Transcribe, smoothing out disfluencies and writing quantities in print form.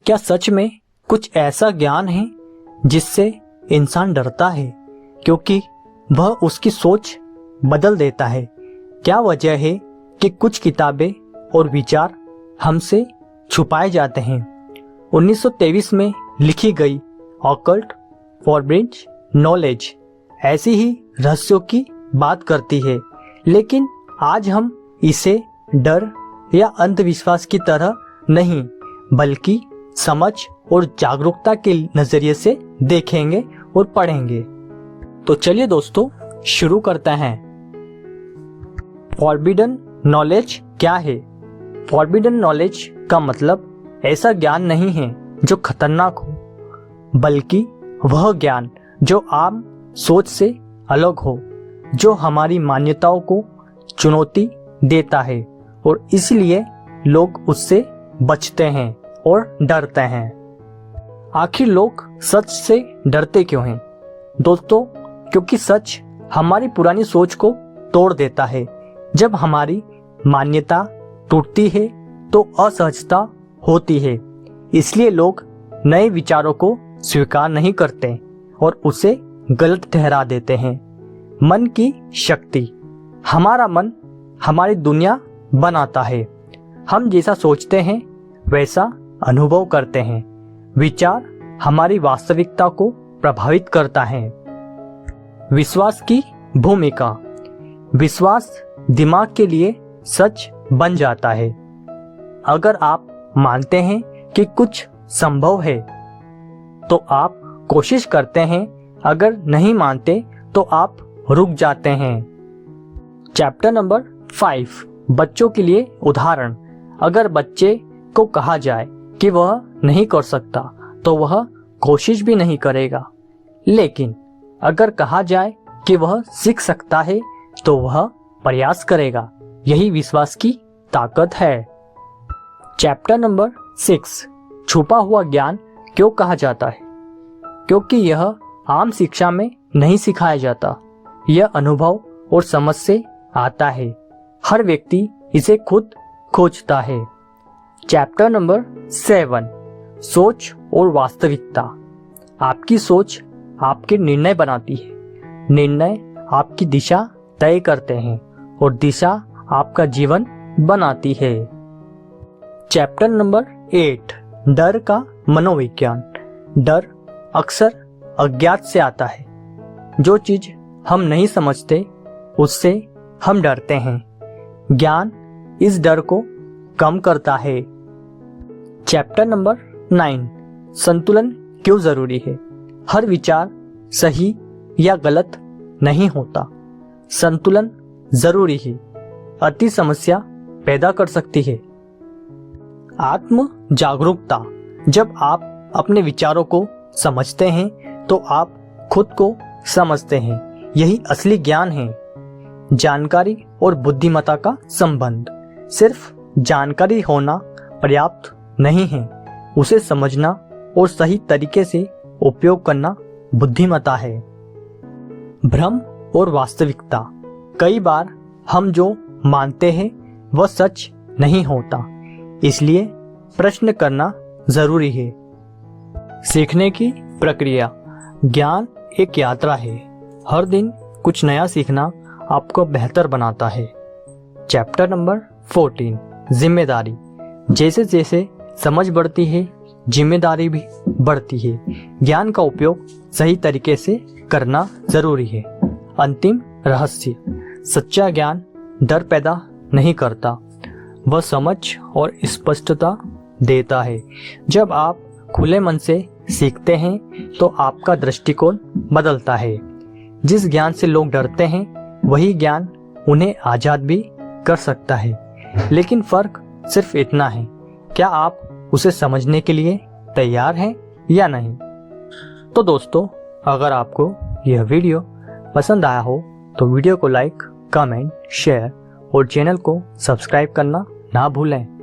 क्या सच में कुछ ऐसा ज्ञान है जिससे इंसान डरता है क्योंकि वह उसकी सोच बदल देता है? क्या वजह है कि कुछ किताबें और विचार हमसे छुपाए जाते हैं? 1923 में लिखी गई ऑकल्ट फॉरबिडन नॉलेज ऐसी ही रहस्यों की बात करती है, लेकिन आज हम इसे डर या अंधविश्वास की तरह नहीं बल्कि समझ और जागरूकता के नजरिए से देखेंगे और पढ़ेंगे। तो चलिए दोस्तों शुरू करते हैं। फॉरबिडन नॉलेज क्या है? फॉरबिडन नॉलेज का मतलब ऐसा ज्ञान नहीं है जो खतरनाक हो, बल्कि वह ज्ञान जो आम सोच से अलग हो, जो हमारी मान्यताओं को चुनौती देता है और इसलिए लोग उससे बचते हैं और डरते हैं। आखिर लोग सच से डरते क्यों हैं? दोस्तों, क्योंकि सच हमारी पुरानी सोच को तोड़ देता है। जब हमारी मान्यता टूटती है तो असहजता होती है, इसलिए लोग नए विचारों को स्वीकार नहीं करते और उसे गलत ठहरा देते हैं। मन की शक्ति। हमारा मन हमारी दुनिया बनाता है। हम जैसा सोचते हैं वैसा अनुभव करते हैं। विचार हमारी वास्तविकता को प्रभावित करता है। विश्वास की भूमिका। विश्वास दिमाग के लिए सच बन जाता है। अगर आप मानते हैं कि कुछ संभव है तो आप कोशिश करते हैं, अगर नहीं मानते तो आप रुक जाते हैं। चैप्टर नंबर 5, बच्चों के लिए उदाहरण। अगर बच्चे को कहा जाए कि वह नहीं कर सकता तो वह कोशिश भी नहीं करेगा, लेकिन अगर कहा जाए कि वह सीख सकता है तो वह प्रयास करेगा। यही विश्वास की ताकत है। चैप्टर नंबर 6, छुपा हुआ ज्ञान क्यों कहा जाता है? क्योंकि यह आम शिक्षा में नहीं सिखाया जाता। यह अनुभव और समझ से आता है। हर व्यक्ति इसे खुद खोजता है। चैप्टर नंबर 7, सोच और वास्तविकता। आपकी सोच आपके निर्णय बनाती है। निर्णय आपकी दिशा तय करते हैं और दिशा आपका जीवन बनाती है। चैप्टर नंबर 8, डर का मनोविज्ञान। डर अक्सर अज्ञात से आता है। जो चीज हम नहीं समझते उससे हम डरते हैं। ज्ञान इस डर को कम करता है। चैप्टर नंबर 9, संतुलन क्यों जरूरी है? हर विचार सही या गलत नहीं होता। संतुलन जरूरी है। अति समस्या पैदा कर सकती है। आत्म जागरूकता। जब आप अपने विचारों को समझते हैं तो आप खुद को समझते हैं। यही असली ज्ञान है। जानकारी और बुद्धिमत्ता का संबंध। सिर्फ जानकारी होना पर्याप्त नहीं है, उसे समझना और सही तरीके से उपयोग करना बुद्धिमत्ता है। भ्रम और वास्तविकता। कई बार हम जो मानते हैं वह सच नहीं होता, इसलिए प्रश्न करना जरूरी है। सीखने की प्रक्रिया। ज्ञान एक यात्रा है। हर दिन कुछ नया सीखना आपको बेहतर बनाता है। चैप्टर नंबर 14, जिम्मेदारी। जैसे जैसे समझ बढ़ती है जिम्मेदारी भी बढ़ती है। ज्ञान का उपयोग सही तरीके से करना जरूरी है। अंतिम रहस्य। सच्चा ज्ञान डर पैदा नहीं करता, वह समझ और स्पष्टता देता है। जब आप खुले मन से सीखते हैं तो आपका दृष्टिकोण बदलता है। जिस ज्ञान से लोग डरते हैं वही ज्ञान उन्हें आजाद भी कर सकता है, लेकिन फर्क सिर्फ इतना है, क्या आप उसे समझने के लिए तैयार हैं या नहीं। तो दोस्तों, अगर आपको यह वीडियो पसंद आया हो तो वीडियो को लाइक, कमेंट, शेयर और चैनल को सब्सक्राइब करना ना भूलें।